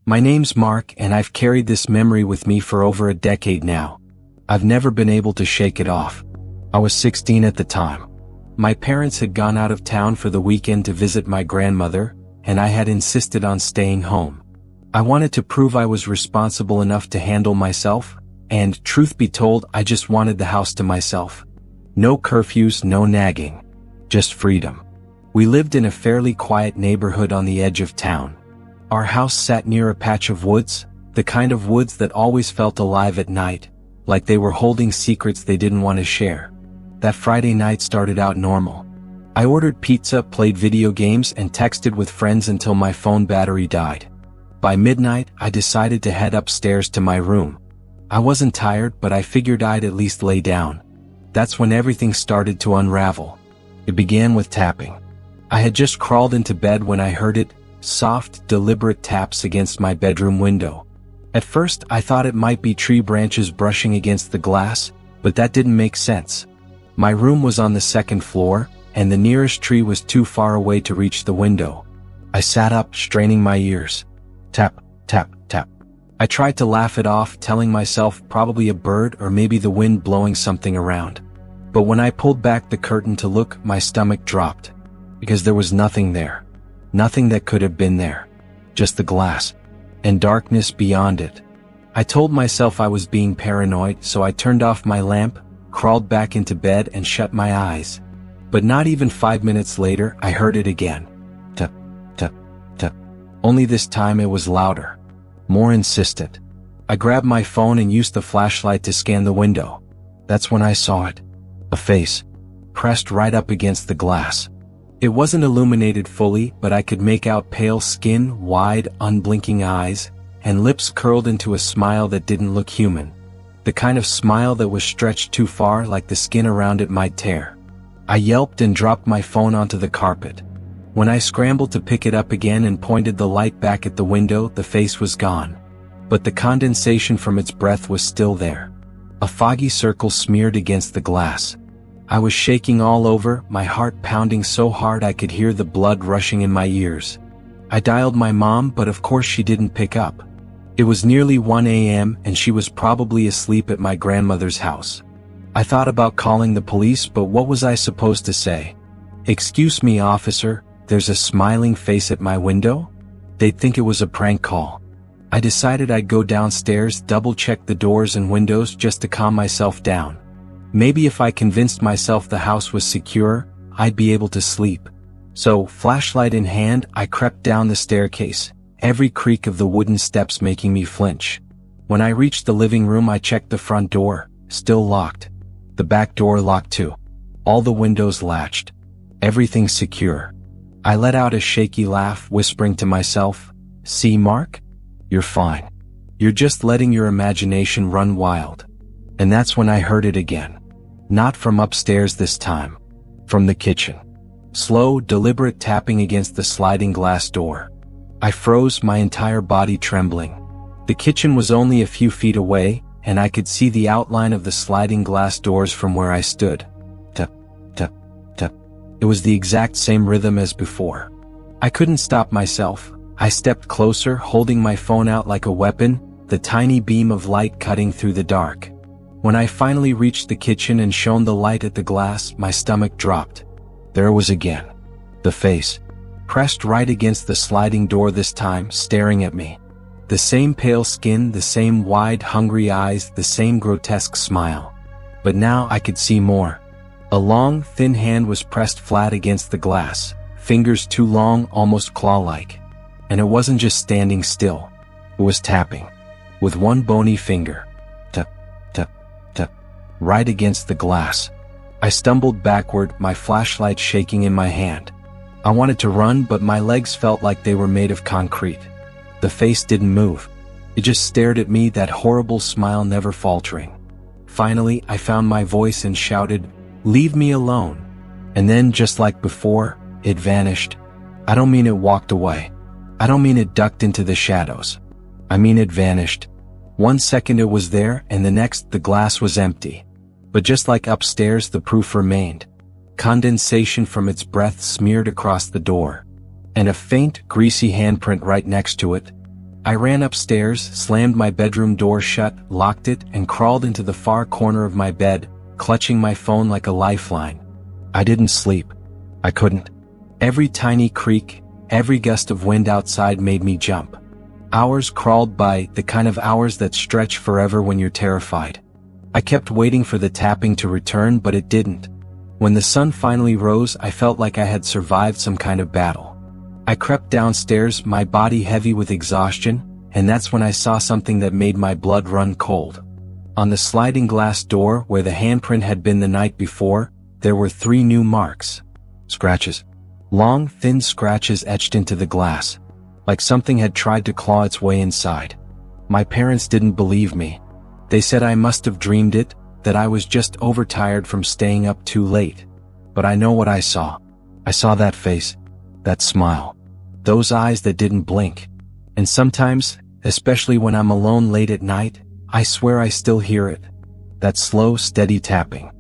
My name's Mark, and I've carried this memory with me for over a decade now. I've never been able to shake it off. I was 16 at the time. My parents had gone out of town for the weekend to visit my grandmother, and I had insisted on staying home. I wanted to prove I was responsible enough to handle myself, and, truth be told, I just wanted the house to myself. No curfews, no nagging. Just freedom. We lived in a fairly quiet neighborhood on the edge of town. Our house sat near a patch of woods, the kind of woods that always felt alive at night, like they were holding secrets they didn't want to share. That Friday night started out normal. I ordered pizza, played video games, and texted with friends until my phone battery died. By midnight, I decided to head upstairs to my room. I wasn't tired, but I figured I'd at least lay down. That's when everything started to unravel. It began with tapping. I had just crawled into bed when I heard it, soft, deliberate taps against my bedroom window. At first, I thought it might be tree branches brushing against the glass, but that didn't make sense. My room was on the second floor, and the nearest tree was too far away to reach the window. I sat up, straining my ears. Tap, tap, tap. I tried to laugh it off, telling myself probably a bird or maybe the wind blowing something around. But when I pulled back the curtain to look, my stomach dropped. Because there was nothing there. Nothing that could have been there. Just the glass. And darkness beyond it. I told myself I was being paranoid, so I turned off my lamp, crawled back into bed, and shut my eyes. But not even 5 minutes later, I heard it again. Tap, tap, tap. Only this time it was louder. More insistent. I grabbed my phone and used the flashlight to scan the window. That's when I saw it. A face. Pressed right up against the glass. It wasn't illuminated fully, but I could make out pale skin, wide, unblinking eyes, and lips curled into a smile that didn't look human. The kind of smile that was stretched too far, like the skin around it might tear. I yelped and dropped my phone onto the carpet. When I scrambled to pick it up again and pointed the light back at the window, the face was gone. But the condensation from its breath was still there. A foggy circle smeared against the glass. I was shaking all over, my heart pounding so hard I could hear the blood rushing in my ears. I dialed my mom, but of course she didn't pick up. It was nearly 1 a.m. and she was probably asleep at my grandmother's house. I thought about calling the police, but what was I supposed to say? "Excuse me, officer, there's a smiling face at my window?" They'd think it was a prank call. I decided I'd go downstairs, double-check the doors and windows just to calm myself down. Maybe if I convinced myself the house was secure, I'd be able to sleep. So, flashlight in hand, I crept down the staircase, every creak of the wooden steps making me flinch. When I reached the living room, I checked the front door, still locked. The back door locked too. All the windows latched. Everything secure. I let out a shaky laugh, whispering to myself, "See, Mark? You're fine. You're just letting your imagination run wild." And that's when I heard it again. Not from upstairs this time. From the kitchen. Slow, deliberate tapping against the sliding glass door. I froze, my entire body trembling. The kitchen was only a few feet away, and I could see the outline of the sliding glass doors from where I stood. Tap, tap, tap. It was the exact same rhythm as before. I couldn't stop myself. I stepped closer, holding my phone out like a weapon, the tiny beam of light cutting through the dark. When I finally reached the kitchen and shone the light at the glass, my stomach dropped. There it was again. The face. Pressed right against the sliding door this time, staring at me. The same pale skin, the same wide, hungry eyes, the same grotesque smile. But now I could see more. A long, thin hand was pressed flat against the glass, fingers too long, almost claw-like. And it wasn't just standing still. It was tapping. With one bony finger. Tap, tap, tap. Right against the glass. I stumbled backward, my flashlight shaking in my hand. I wanted to run, but my legs felt like they were made of concrete. The face didn't move. It just stared at me, that horrible smile never faltering. Finally, I found my voice and shouted, "Leave me alone." And then, just like before, it vanished. I don't mean it walked away. I don't mean it ducked into the shadows. I mean it vanished. 1 second it was there, and the next the glass was empty. But just like upstairs, the proof remained. Condensation from its breath smeared across the door. And a faint, greasy handprint right next to it. I ran upstairs, slammed my bedroom door shut, locked it, and crawled into the far corner of my bed, clutching my phone like a lifeline. I didn't sleep. I couldn't. Every tiny creak, every gust of wind outside made me jump. Hours crawled by, the kind of hours that stretch forever when you're terrified. I kept waiting for the tapping to return, but it didn't. When the sun finally rose, I felt like I had survived some kind of battle. I crept downstairs, my body heavy with exhaustion, and that's when I saw something that made my blood run cold. On the sliding glass door, where the handprint had been the night before, there were 3 new marks. Scratches. Long, thin scratches etched into the glass, like something had tried to claw its way inside. My parents didn't believe me. They said I must have dreamed it, that I was just overtired from staying up too late. But I know what I saw. I saw that face, that smile, those eyes that didn't blink. And sometimes, especially when I'm alone late at night, I swear I still hear it. That slow, steady tapping.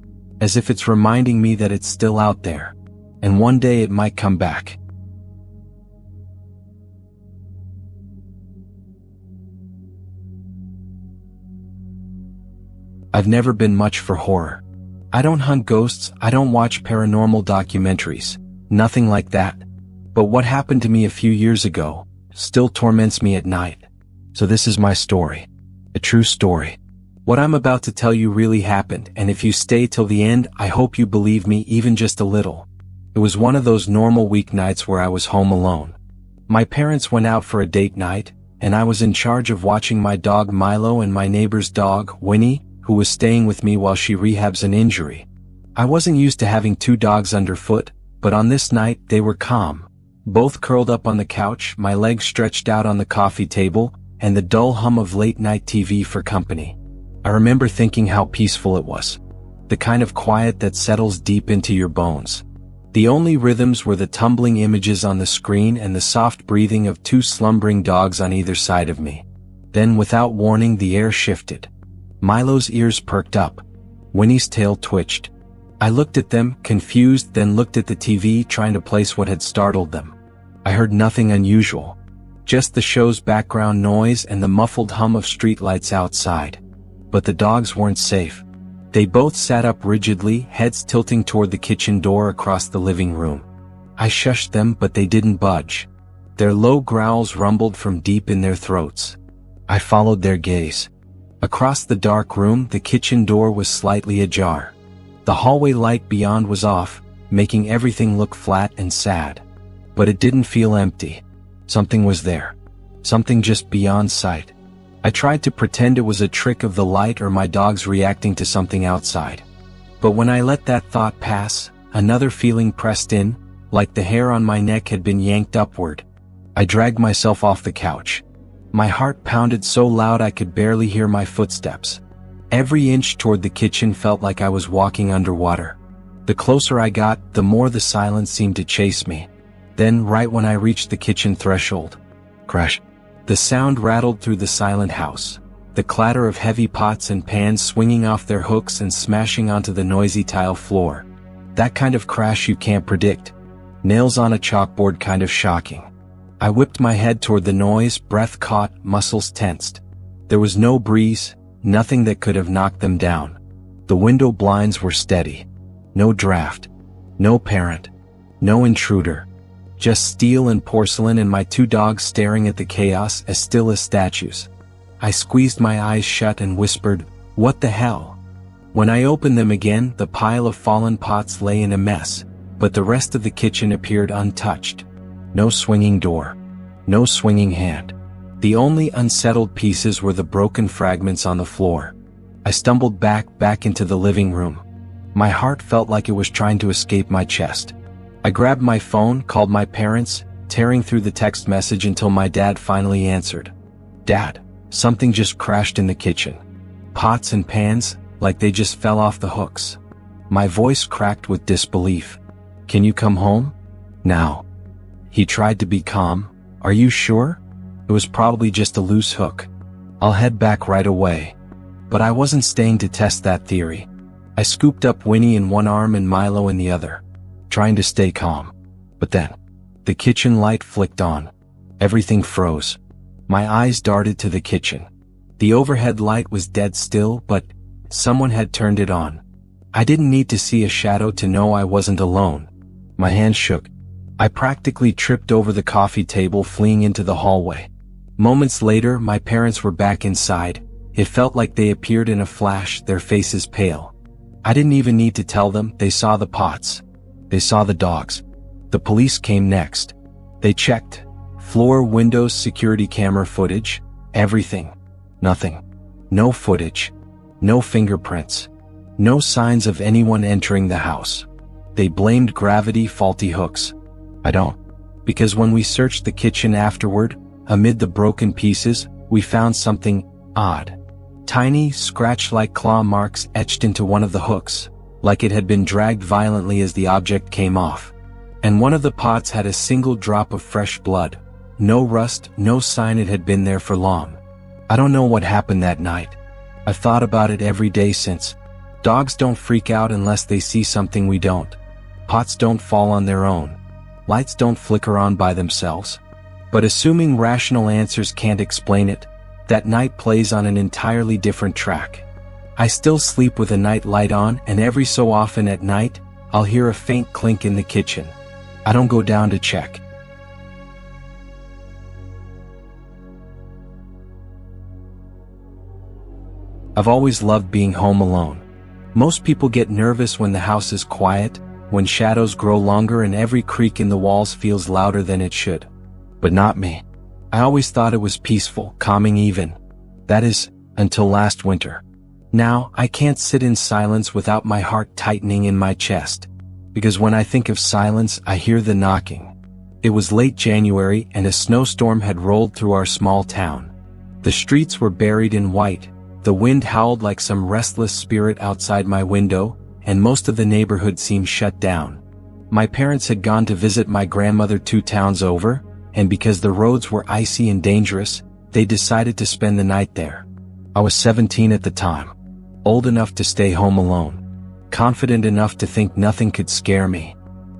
As if it's reminding me that it's still out there. And one day it might come back. I've never been much for horror. I don't hunt ghosts, I don't watch paranormal documentaries, nothing like that. But what happened to me a few years ago still torments me at night. So this is my story. A true story. What I'm about to tell you really happened, and if you stay till the end, I hope you believe me even just a little. It was one of those normal weeknights where I was home alone. My parents went out for a date night, and I was in charge of watching my dog Milo and my neighbor's dog, Winnie, who was staying with me while she rehabs an injury. I wasn't used to having 2 dogs underfoot, but on this night they were calm. Both curled up on the couch, my legs stretched out on the coffee table, and the dull hum of late-night TV for company. I remember thinking how peaceful it was. The kind of quiet that settles deep into your bones. The only rhythms were the tumbling images on the screen and the soft breathing of 2 slumbering dogs on either side of me. Then, without warning, the air shifted. Milo's ears perked up. Winnie's tail twitched. I looked at them, confused, then looked at the TV, trying to place what had startled them. I heard nothing unusual. Just the show's background noise and the muffled hum of streetlights outside. But the dogs weren't safe. They both sat up rigidly, heads tilting toward the kitchen door across the living room. I shushed them, but they didn't budge. Their low growls rumbled from deep in their throats. I followed their gaze. Across the dark room, the kitchen door was slightly ajar. The hallway light beyond was off, making everything look flat and sad. But it didn't feel empty. Something was there. Something just beyond sight. I tried to pretend it was a trick of the light or my dogs reacting to something outside. But when I let that thought pass, another feeling pressed in, like the hair on my neck had been yanked upward. I dragged myself off the couch. My heart pounded so loud I could barely hear my footsteps. Every inch toward the kitchen felt like I was walking underwater. The closer I got, the more the silence seemed to chase me. Then, right when I reached the kitchen threshold, crash. The sound rattled through the silent house. The clatter of heavy pots and pans swinging off their hooks and smashing onto the noisy tile floor. That kind of crash you can't predict. Nails on a chalkboard kind of shocking. I whipped my head toward the noise, breath caught, muscles tensed. There was no breeze, nothing that could have knocked them down. The window blinds were steady. No draft. No parent. No intruder. Just steel and porcelain and my 2 dogs staring at the chaos as still as statues. I squeezed my eyes shut and whispered, "What the hell?" When I opened them again, the pile of fallen pots lay in a mess, but the rest of the kitchen appeared untouched. No swinging door. No swinging hand. The only unsettled pieces were the broken fragments on the floor. I stumbled back into the living room. My heart felt like it was trying to escape my chest. I grabbed my phone, called my parents, tearing through the text message until my dad finally answered. "Dad, something just crashed in the kitchen. Pots and pans, like they just fell off the hooks." My voice cracked with disbelief. "Can you come home? Now?" He tried to be calm. "Are you sure? It was probably just a loose hook. I'll head back right away." But I wasn't staying to test that theory. I scooped up Winnie in one arm and Milo in the other, trying to stay calm. But then, the kitchen light flicked on. Everything froze. My eyes darted to the kitchen. The overhead light was dead still, but someone had turned it on. I didn't need to see a shadow to know I wasn't alone. My hand shook. I practically tripped over the coffee table, fleeing into the hallway. Moments later, my parents were back inside. It felt like they appeared in a flash, their faces pale. I didn't even need to tell them. They saw the pots. They saw the dogs. The police came next. They checked. Floor, windows, security camera footage. Everything. Nothing. No footage. No fingerprints. No signs of anyone entering the house. They blamed gravity, faulty hooks. I don't. Because when we searched the kitchen afterward, amid the broken pieces, we found something odd. Tiny, scratch-like claw marks etched into one of the hooks, like it had been dragged violently as the object came off. And one of the pots had a single drop of fresh blood. No rust, no sign it had been there for long. I don't know what happened that night. I've thought about it every day since. Dogs don't freak out unless they see something we don't. Pots don't fall on their own. Lights don't flicker on by themselves. But assuming rational answers can't explain it, that night plays on an entirely different track. I still sleep with a night light on, and every so often at night, I'll hear a faint clink in the kitchen. I don't go down to check. I've always loved being home alone. Most people get nervous when the house is quiet, when shadows grow longer and every creak in the walls feels louder than it should. But not me. I always thought it was peaceful, calming even. That is, until last winter. Now, I can't sit in silence without my heart tightening in my chest. Because when I think of silence, I hear the knocking. It was late January and a snowstorm had rolled through our small town. The streets were buried in white. The wind howled like some restless spirit outside my window, and most of the neighborhood seemed shut down. My parents had gone to visit my grandmother 2 towns over, and because the roads were icy and dangerous, they decided to spend the night there. I was 17 at the time, old enough to stay home alone, confident enough to think nothing could scare me.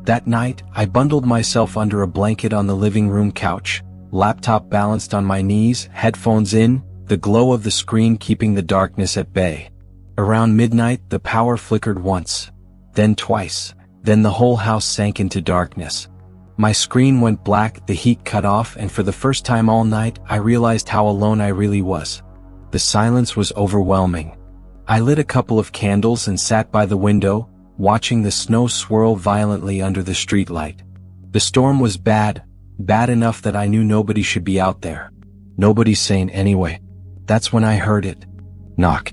That night, I bundled myself under a blanket on the living room couch, laptop balanced on my knees, headphones in, the glow of the screen keeping the darkness at bay. Around midnight, the power flickered once, then twice, then the whole house sank into darkness. My screen went black, the heat cut off, and for the first time all night, I realized how alone I really was. The silence was overwhelming. I lit a couple of candles and sat by the window, watching the snow swirl violently under the streetlight. The storm was bad enough that I knew nobody should be out there. Nobody's sane anyway. That's when I heard it. Knock.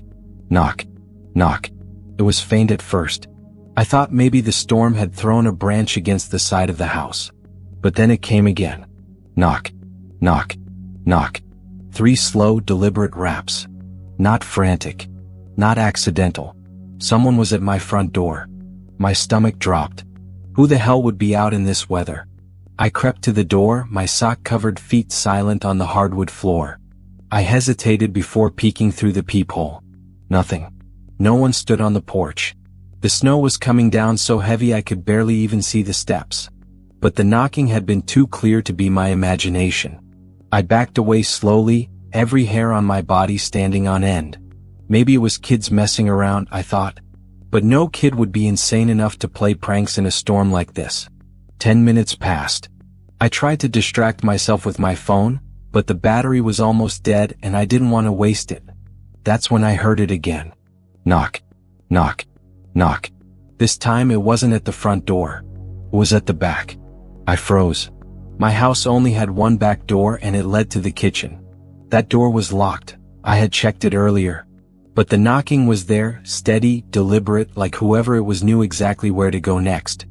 Knock. Knock. It was faint at first. I thought maybe the storm had thrown a branch against the side of the house. But then it came again. Knock. Knock. Knock. 3 slow, deliberate raps. Not frantic. Not accidental. Someone was at my front door. My stomach dropped. Who the hell would be out in this weather? I crept to the door, my sock-covered feet silent on the hardwood floor. I hesitated before peeking through the peephole. Nothing. No one stood on the porch. The snow was coming down so heavy I could barely even see the steps. But the knocking had been too clear to be my imagination. I backed away slowly, every hair on my body standing on end. Maybe it was kids messing around, I thought. But no kid would be insane enough to play pranks in a storm like this. 10 minutes passed. I tried to distract myself with my phone, but the battery was almost dead and I didn't want to waste it. That's when I heard it again. Knock. Knock. Knock. This time it wasn't at the front door. It was at the back. I froze. My house only had one back door and it led to the kitchen. That door was locked. I had checked it earlier. But the knocking was there, steady, deliberate, like whoever it was knew exactly where to go next.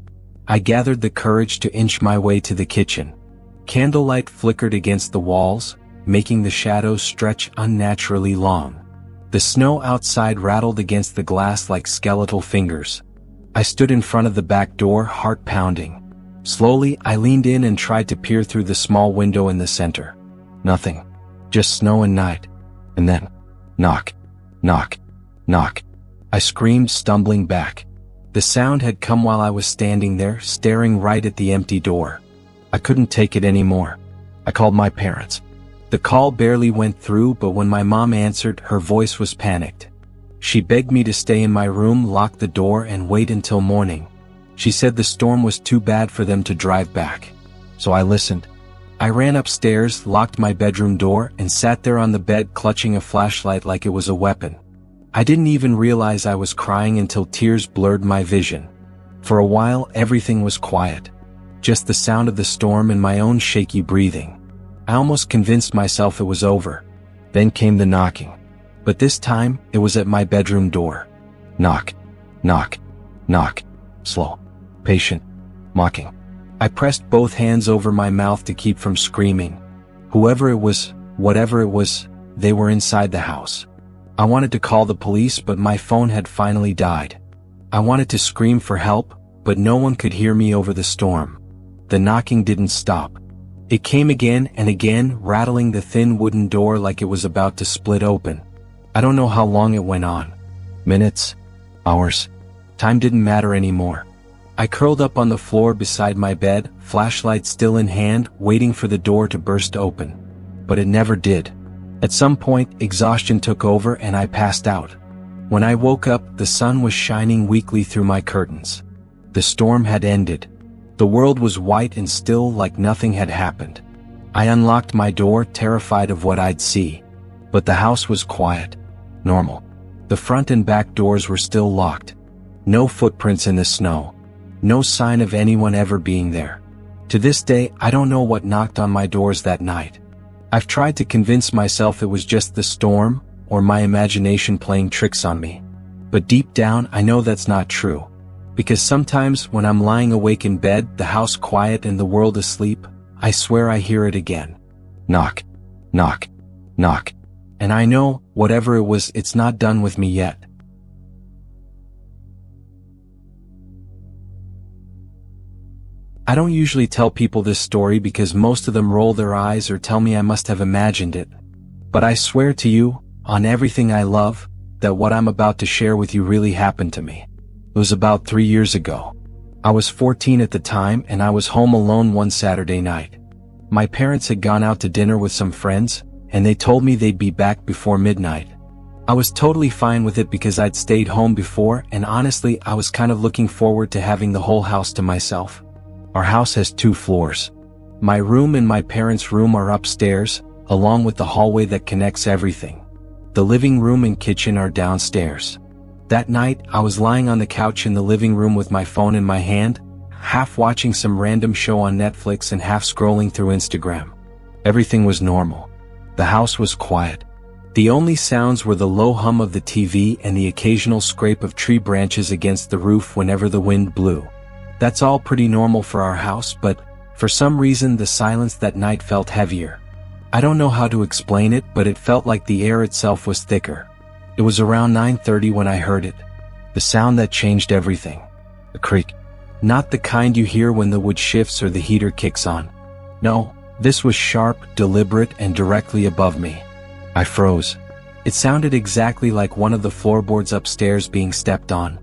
I gathered the courage to inch my way to the kitchen. Candlelight flickered against the walls, making the shadows stretch unnaturally long. The snow outside rattled against the glass like skeletal fingers. I stood in front of the back door, heart pounding. Slowly, I leaned in and tried to peer through the small window in the center. Nothing. Just snow and night. And then, knock. Knock. Knock. I screamed, stumbling back. The sound had come while I was standing there, staring right at the empty door. I couldn't take it anymore. I called my parents. The call barely went through, but when my mom answered, her voice was panicked. She begged me to stay in my room, lock the door, and wait until morning. She said the storm was too bad for them to drive back. So I listened. I ran upstairs, locked my bedroom door, and sat there on the bed clutching a flashlight like it was a weapon. I didn't even realize I was crying until tears blurred my vision. For a while, everything was quiet. Just the sound of the storm and my own shaky breathing. I almost convinced myself it was over. Then came the knocking. But this time, it was at my bedroom door. Knock. Knock. Knock. Slow. Patient. Mocking. I pressed both hands over my mouth to keep from screaming. Whoever it was, whatever it was, they were inside the house. I wanted to call the police, but my phone had finally died. I wanted to scream for help, but no one could hear me over the storm. The knocking didn't stop. It came again and again, rattling the thin wooden door like it was about to split open. I don't know how long it went on. Minutes? Hours? Time didn't matter anymore. I curled up on the floor beside my bed, flashlight still in hand, waiting for the door to burst open. But it never did. At some point, exhaustion took over and I passed out. When I woke up, the sun was shining weakly through my curtains. The storm had ended. The world was white and still, like nothing had happened. I unlocked my door, terrified of what I'd see. But the house was quiet. Normal. The front and back doors were still locked. No footprints in the snow. No sign of anyone ever being there. To this day, I don't know what knocked on my doors that night. I've tried to convince myself it was just the storm, or my imagination playing tricks on me. But deep down, I know that's not true. Because sometimes, when I'm lying awake in bed, the house quiet and the world asleep, I swear I hear it again. Knock. Knock. Knock. And I know, whatever it was, it's not done with me yet. I don't usually tell people this story because most of them roll their eyes or tell me I must have imagined it. But I swear to you, on everything I love, that what I'm about to share with you really happened to me. It was about 3 years ago. I was 14 at the time and I was home alone one Saturday night. My parents had gone out to dinner with some friends, and they told me they'd be back before midnight. I was totally fine with it because I'd stayed home before, and honestly, I was kind of looking forward to having the whole house to myself. Our house has 2 floors. My room and my parents' room are upstairs, along with the hallway that connects everything. The living room and kitchen are downstairs. That night, I was lying on the couch in the living room with my phone in my hand, half watching some random show on Netflix and half scrolling through Instagram. Everything was normal. The house was quiet. The only sounds were the low hum of the TV and the occasional scrape of tree branches against the roof whenever the wind blew. That's all pretty normal for our house, but for some reason the silence that night felt heavier. I don't know how to explain it, but it felt like the air itself was thicker. It was around 9:30 when I heard it. The sound that changed everything. A creak. Not the kind you hear when the wood shifts or the heater kicks on. No, this was sharp, deliberate, and directly above me. I froze. It sounded exactly like one of the floorboards upstairs being stepped on.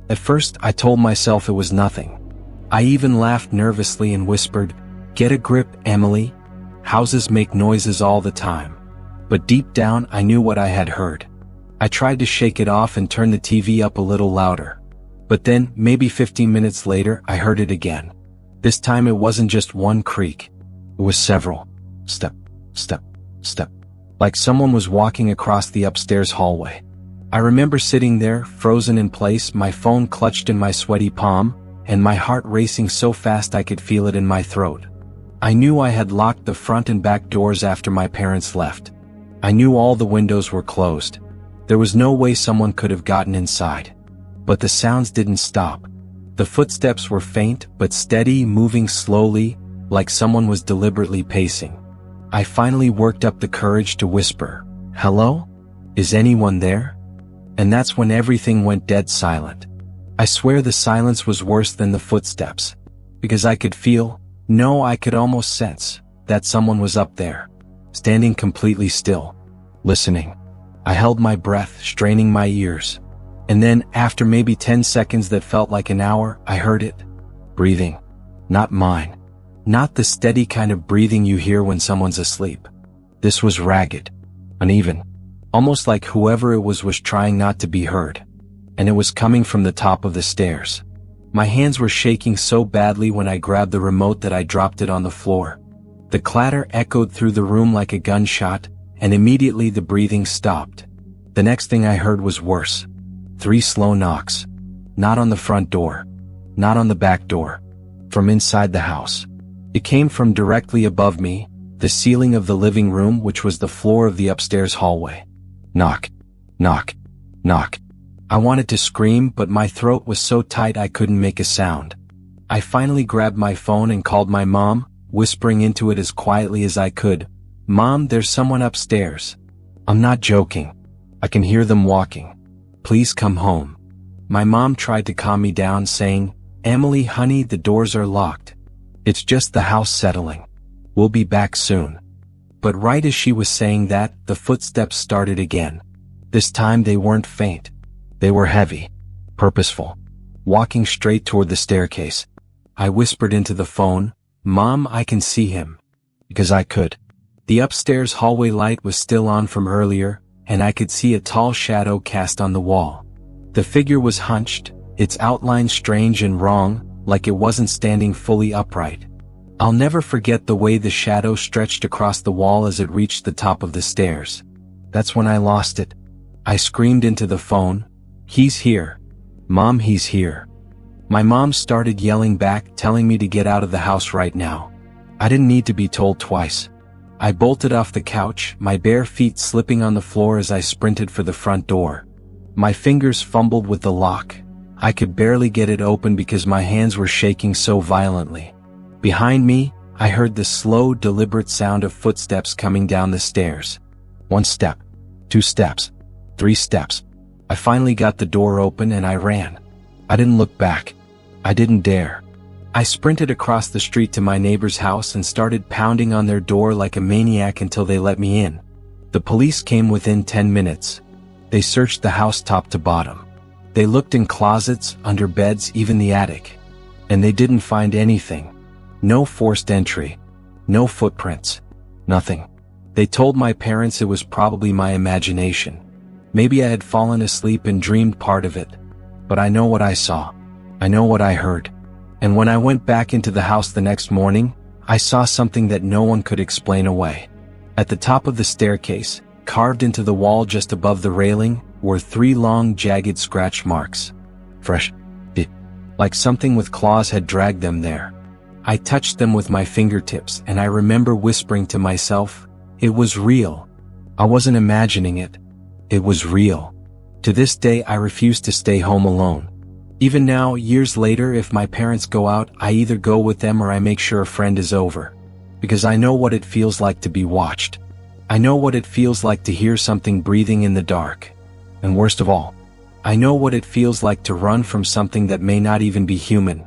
At first, I told myself it was nothing. I even laughed nervously and whispered, "Get a grip, Emily. Houses make noises all the time." But deep down, I knew what I had heard. I tried to shake it off and turn the TV up a little louder. But then, maybe 15 minutes later, I heard it again. This time it wasn't just one creak. It was several. Step, step, step. Like someone was walking across the upstairs hallway. I remember sitting there, frozen in place, my phone clutched in my sweaty palm, and my heart racing so fast I could feel it in my throat. I knew I had locked the front and back doors after my parents left. I knew all the windows were closed. There was no way someone could have gotten inside. But the sounds didn't stop. The footsteps were faint but steady, moving slowly, like someone was deliberately pacing. I finally worked up the courage to whisper, "Hello? Is anyone there?" And that's when everything went dead silent. I swear the silence was worse than the footsteps. Because I could feel, no, I could almost sense, that someone was up there, standing completely still, listening. I held my breath, straining my ears. And then, after maybe 10 seconds that felt like an hour, I heard it. Breathing. Not mine. Not the steady kind of breathing you hear when someone's asleep. This was ragged, uneven, almost like whoever it was trying not to be heard. And it was coming from the top of the stairs. My hands were shaking so badly when I grabbed the remote that I dropped it on the floor. The clatter echoed through the room like a gunshot, and immediately the breathing stopped. The next thing I heard was worse. 3 slow knocks. Not on the front door. Not on the back door. From inside the house. It came from directly above me, the ceiling of the living room, which was the floor of the upstairs hallway. Knock. Knock. Knock. I wanted to scream, but my throat was so tight I couldn't make a sound. I finally grabbed my phone and called my mom, whispering into it as quietly as I could. "Mom, there's someone upstairs. I'm not joking. I can hear them walking. Please come home." My mom tried to calm me down, saying, "Emily, honey, the doors are locked. It's just the house settling. We'll be back soon." But right as she was saying that, the footsteps started again. This time they weren't faint. They were heavy, purposeful, walking straight toward the staircase. I whispered into the phone, "Mom, I can see him." Because I could. The upstairs hallway light was still on from earlier, and I could see a tall shadow cast on the wall. The figure was hunched, its outline strange and wrong, like it wasn't standing fully upright. I'll never forget the way the shadow stretched across the wall as it reached the top of the stairs. That's when I lost it. I screamed into the phone, "He's here. Mom, he's here." My mom started yelling back, telling me to get out of the house right now. I didn't need to be told twice. I bolted off the couch, my bare feet slipping on the floor as I sprinted for the front door. My fingers fumbled with the lock. I could barely get it open because my hands were shaking so violently. Behind me, I heard the slow, deliberate sound of footsteps coming down the stairs. 1 step, 2 steps, 3 steps. I finally got the door open and I ran. I didn't look back. I didn't dare. I sprinted across the street to my neighbor's house and started pounding on their door like a maniac until they let me in. The police came within 10 minutes. They searched the house top to bottom. They looked in closets, under beds, even the attic. And they didn't find anything. No forced entry. No footprints. Nothing. They told my parents it was probably my imagination. Maybe I had fallen asleep and dreamed part of it. But I know what I saw. I know what I heard. And when I went back into the house the next morning, I saw something that no one could explain away. At the top of the staircase, carved into the wall just above the railing, were 3 long, jagged scratch marks. Fresh. Like something with claws had dragged them there. I touched them with my fingertips and I remember whispering to myself, it was real. I wasn't imagining it. It was real. To this day I refuse to stay home alone. Even now, years later, if my parents go out, I either go with them or I make sure a friend is over. Because I know what it feels like to be watched. I know what it feels like to hear something breathing in the dark. And worst of all, I know what it feels like to run from something that may not even be human.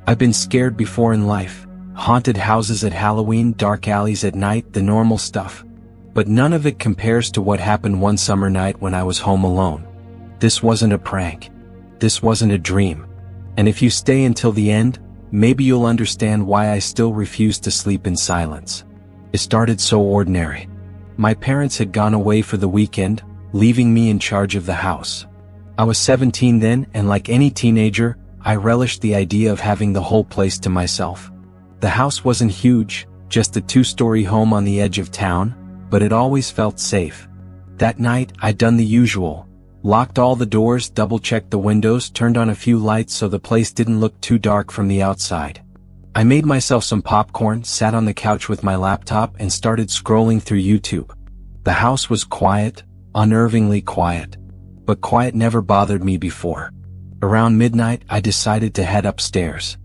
I've been scared before in life. Haunted houses at Halloween, dark alleys at night, the normal stuff. But none of it compares to what happened one summer night when I was home alone. This wasn't a prank. This wasn't a dream. And if you stay until the end, maybe you'll understand why I still refuse to sleep in silence. It started so ordinary. My parents had gone away for the weekend, leaving me in charge of the house. I was 17 then, and like any teenager, I relished the idea of having the whole place to myself. The house wasn't huge, just a 2-story home on the edge of town, but it always felt safe. That night, I'd done the usual. Locked all the doors, double-checked the windows, turned on a few lights so the place didn't look too dark from the outside. I made myself some popcorn, sat on the couch with my laptop, and started scrolling through YouTube. The house was quiet, unnervingly quiet. But quiet never bothered me before. Around midnight, I decided to head upstairs.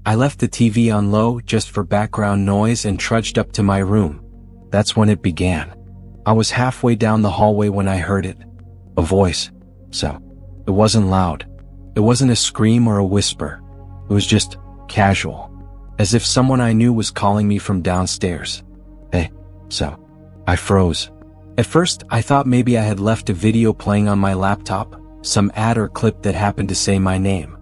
I left the TV on low just for background noise and trudged up to my room. That's when it began. I was halfway down the hallway when I heard it. A voice. So, it wasn't loud. It wasn't a scream or a whisper. It was just casual. As if someone I knew was calling me from downstairs. Hey. So, I froze. At first, I thought maybe I had left a video playing on my laptop, some ad or clip that happened to say my name.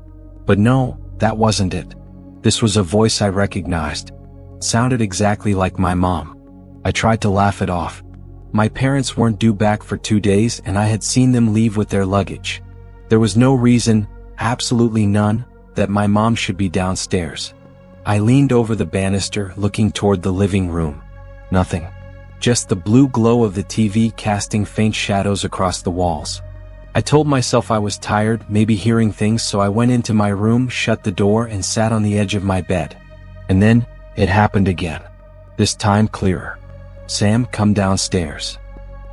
But no, That wasn't it. This was a voice I recognized. It sounded exactly like my mom. I tried to laugh it off. My parents weren't due back for 2 days and I had seen them leave with their luggage. There was no reason, absolutely none, that my mom should be downstairs. I leaned over the banister, looking toward the living room. Nothing. Just the blue glow of the TV casting faint shadows across the walls. I told myself I was tired, maybe hearing things, so I went into my room, shut the door, and sat on the edge of my bed. And then, it happened again. This time clearer. "Sam, come downstairs."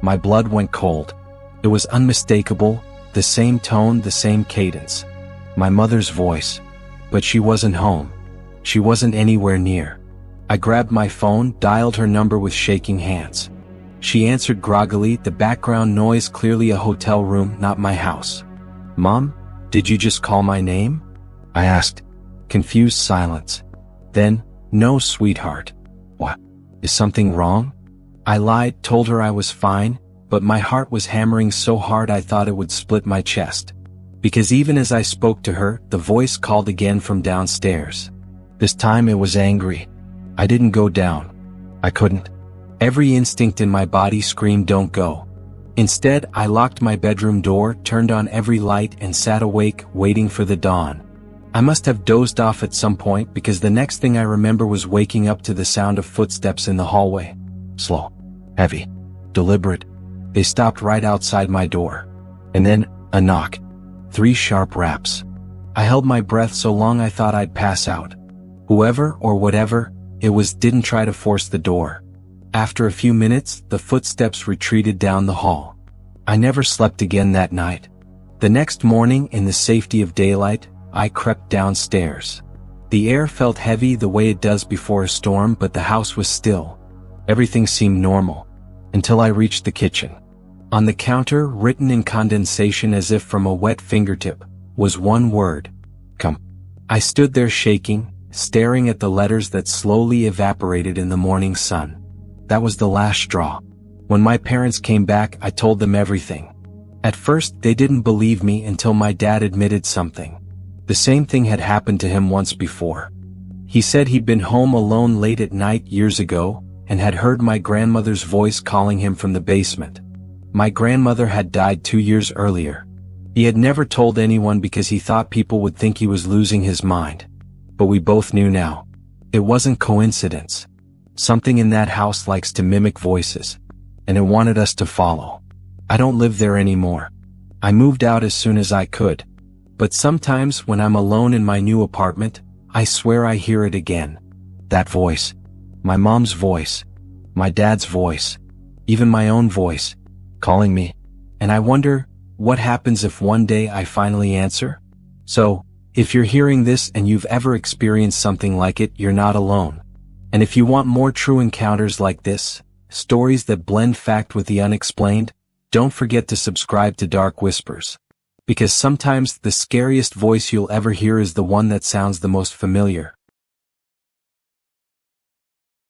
My blood went cold. It was unmistakable, the same tone, the same cadence. My mother's voice. But she wasn't home. She wasn't anywhere near. I grabbed my phone, dialed her number with shaking hands. She answered groggily, the background noise clearly a hotel room, not my house. "Mom, did you just call my name?" I asked. Confused silence. Then, "No, sweetheart." "What? Is something wrong?" I lied, told her I was fine, but my heart was hammering so hard I thought it would split my chest. Because even as I spoke to her, the voice called again from downstairs. This time it was angry. I didn't go down. I couldn't. Every instinct in my body screamed, "Don't go." Instead, I locked my bedroom door, turned on every light, and sat awake, waiting for the dawn. I must have dozed off at some point because the next thing I remember was waking up to the sound of footsteps in the hallway. Slow, heavy, deliberate. They stopped right outside my door. And then, a knock. 3 sharp raps. I held my breath so long I thought I'd pass out. Whoever or whatever it was didn't try to force the door. After a few minutes, the footsteps retreated down the hall. I never slept again that night. The next morning, in the safety of daylight, I crept downstairs. The air felt heavy the way it does before a storm, but the house was still. Everything seemed normal. Until I reached the kitchen. On the counter, written in condensation as if from a wet fingertip, was one word. "Come." I stood there shaking, staring at the letters that slowly evaporated in the morning sun. That was the last straw. When my parents came back, I told them everything. At first, they didn't believe me until my dad admitted something. The same thing had happened to him once before. He said he'd been home alone late at night years ago, and had heard my grandmother's voice calling him from the basement. My grandmother had died 2 years earlier. He had never told anyone because he thought people would think he was losing his mind. But we both knew now. It wasn't coincidence. Something in that house likes to mimic voices. And it wanted us to follow. I don't live there anymore. I moved out as soon as I could. But sometimes when I'm alone in my new apartment, I swear I hear it again. That voice. My mom's voice. My dad's voice. Even my own voice. Calling me. And I wonder, what happens if one day I finally answer? So, if you're hearing this and you've ever experienced something like it, you're not alone. And if you want more true encounters like this, stories that blend fact with the unexplained, don't forget to subscribe to Dark Whispers. Because sometimes the scariest voice you'll ever hear is the one that sounds the most familiar.